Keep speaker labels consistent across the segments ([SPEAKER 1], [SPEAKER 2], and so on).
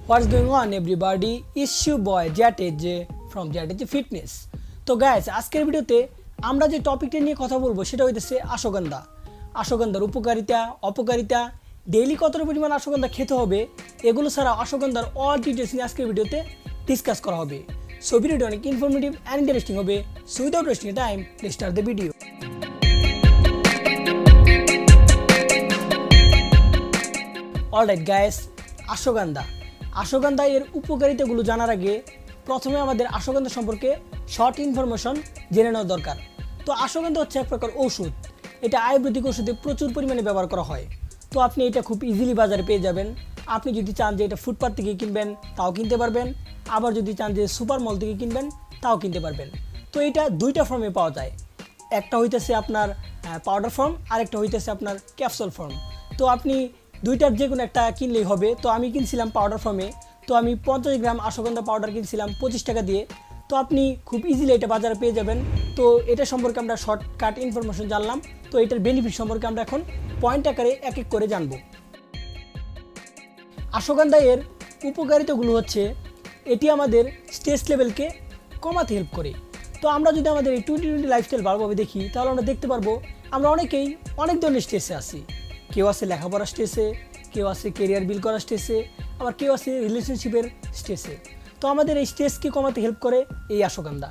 [SPEAKER 1] What's going on everybody? It's your boy JATJ from JATJ Fitness. তো guys আজকের ভিডিওতে আমরা যে টপিকটা নিয়ে কথা বলবো সেটা হইতেছে অশ্বগন্ধা। অশ্বগন্ধার উপকারিতা, অপকারিতা, ডেইলি কতটা পরিমাণ অশ্বগন্ধা খেতে হবে, এগুলো ছাড়া অশ্বগন্ধার অল ডিটেইলস নিয়ে আজকের ভিডিওতে ডিসকাস করা হবে। সো ভিডিওটা অনেক ইনফরমেটিভ এন্ড ইন্টারেস্টিং হবে। So without wasting time, let's start the video. Alright guys, ashwagandha এর উপকারিতাগুলো জানার আগে প্রথমে আমাদের অশ্বগন্ধা সম্পর্কে শর্ট ইনফরমেশন জেনে নেওয়া দরকার। তো অশ্বগন্ধা হচ্ছে এক প্রকার ঔষধ। এটা আয়ুর্বেদিক ওষুধে প্রচুর পরিমাণে ব্যবহার করা হয়। তো আপনি এটা খুব ইজিলি বাজারে পেয়ে যাবেন। আপনি যদি চান যে এটা ফুটপাথ থেকে কিনবেন তাও কিনতে পারবেন, আবার যদি চান যে সুপার মল থেকে কিনবেন তাও কিনতে পারবেন। তো এটা দুইটা ফর্মে পাওয়া যায়, একটা হইতেছে আপনার পাউডার ফর্ম, আরেকটা হইতেছে আপনার ক্যাপসুল ফর্ম। তো আপনি দুইটার যে কোনো একটা কিনলেই হবে। তো আমি কিনছিলাম পাউডার ফর্মে। তো আমি 50 গ্রাম অশ্বগন্ধা পাউডার কিনছিলাম 25 টাকা দিয়ে। তো আপনি খুব ইজিলি এটা বাজারে পেয়ে যাবেন। তো এটা সম্পর্কে আমরা শর্টকাট ইনফরমেশন জানলাম। তো এটার বেনিফিট সম্পর্কে আমরা এখন পয়েন্ট আকারে এক এক করে জানব। অশ্বগন্ধা এর উপকারিতাগুলো হচ্ছে এটি আমাদের স্ট্রেস লেভেলকে কমাতে হেল্প করে। তো আমরা যদি আমাদের এই 2020 লাইফস্টাইল ভালোভাবে দেখি তাহলে আমরা দেখতে পারবো আমরা অনেকেই অনেক ধরনের স্ট্রেসে আছি। কেউ আছে লেখাপড়ার স্ট্রেসে, কেউ আছে কেরিয়ার বিল্ড করার স্ট্রেসে, আবার কেউ আছে রিলেশনশিপের স্ট্রেসে। তো আমাদের এই স্ট্রেসকে কমাতে হেল্প করে এই অশ্বগন্ধা।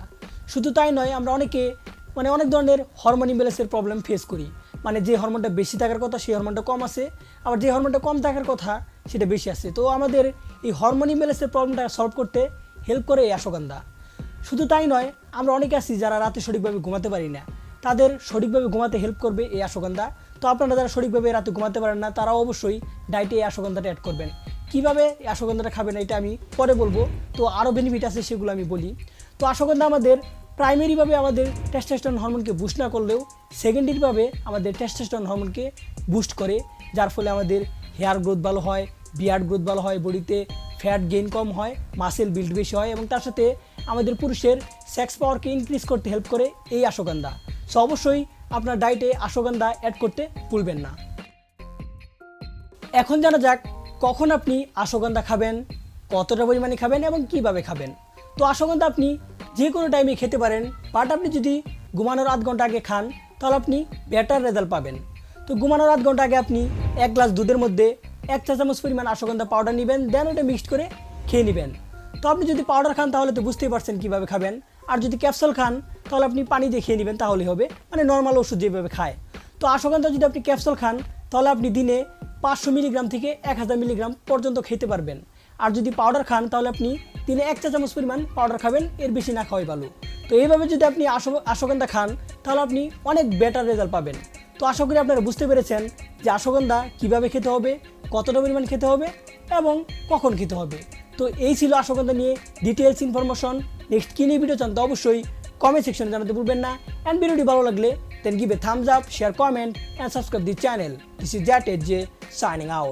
[SPEAKER 1] শুধু তাই নয়, আমরা অনেক ধরনের হরমোন ইমব্যালেন্সের প্রবলেম ফেস করি। মানে যে হরমোনটা বেশি থাকার কথা সেই হরমোনটা কম আছে, আবার যে হরমোনটা কম থাকার কথা সেটা বেশি আছে। তো আমাদের এই হরমোন ইমব্যালেন্সের প্রবলেমটা সলভ করতে হেল্প করে এই অশ্বগন্ধা। শুধু তাই নয়, আমরা অনেকে আছি যারা রাতে সঠিকভাবে ঘুমাতে পারি না, তাদের সঠিকভাবে ঘুমাতে হেল্প করবে এই অশ্বগন্ধা। তো আপনারা যারা সঠিকভাবে রাতে ঘুমাতে পারেন না তারাও অবশ্যই ডায়েটে এই অশ্বগন্ধাটা অ্যাড করবেন। কীভাবে এই অশ্বগন্ধাটা খাবেন এটা আমি পরে বলবো। তো আরও বেনিফিট আছে সেগুলো আমি বলি। তো অশ্বগন্ধা আমাদের প্রাইমারিভাবে আমাদের টেস্টোস্টেরন হরমোনকে বুস্ট না করলেও সেকেন্ডারিভাবে আমাদের টেস্টোস্টেরন হরমোনকে বুস্ট করে, যার ফলে আমাদের হেয়ার গ্রোথ ভালো হয়, বিয়ার্ড গ্রোথ ভালো হয়, বডিতে ফ্যাট গেইন কম হয়, মাসেল বিল্ড বেশি হয়, এবং তার সাথে আমাদের পুরুষের সেক্স পাওয়ারকে ইনক্রিজ করতে হেল্প করে এই অশ্বগন্ধা। সো অবশ্যই আপনার ডায়েটে অশ্বগন্ধা অ্যাড করতে ভুলবেন না। এখন জানা যাক কখন আপনি অশ্বগন্ধা খাবেন, কতটা পরিমাণে খাবেন এবং কিভাবে খাবেন। তো অশ্বগন্ধা আপনি যে কোনো টাইমে খেতে পারেন, বাট আপনি যদি ঘুমানোর আধ ঘন্টা আগে খান তাহলে আপনি বেটার রেজাল্ট পাবেন। তো ঘুমানোর আধ ঘন্টা আগে আপনি 1 গ্লাস দুধের মধ্যে 1 চা চামচ পরিমাণ অশ্বগন্ধা পাউডার নেবেন, দেন ওটা মিক্সড করে খেয়ে নেবেন। তো আপনি যদি পাউডার খান তাহলে তো বুঝতেই পারছেন কীভাবে খাবেন, আর যদি ক্যাপসুল খান তাহলে আপনি পানি দিয়ে খেয়ে নেবেন, তাহলেই হবে, মানে নর্মাল ওষুধ যেভাবে খায়। তো অশ্বগন্ধা যদি আপনি ক্যাপসুল খান তাহলে আপনি দিনে 500 মিলিগ্রাম থেকে 1000 মিলিগ্রাম পর্যন্ত খেতে পারবেন। আর যদি পাউডার খান তাহলে আপনি দিনে 1 চা চামচ পরিমাণ পাউডার খাবেন, এর বেশি না খাওয়াই ভালো। তো এইভাবে যদি আপনি অশ্বগন্ধা খান তাহলে আপনি অনেক বেটার রেজাল্ট পাবেন। তো আশা করি আপনারা বুঝতে পেরেছেন যে অশ্বগন্ধা কীভাবে খেতে হবে, কতটা পরিমাণ খেতে হবে এবং কখন খেতে হবে। তো এই ছিল অশ্বগন্ধা নিয়ে ডিটেলস ইনফরমেশন। নেক্সট কী নিয়ে ভিডিও চান তো অবশ্যই কমেন্ট সেকশনে জানাতে ভুলবেন না। অ্যান্ড ভিডিওটি ভালো লাগলে then give a thumbs up, share, comment and subscribe the channel. This is JATJ signing out.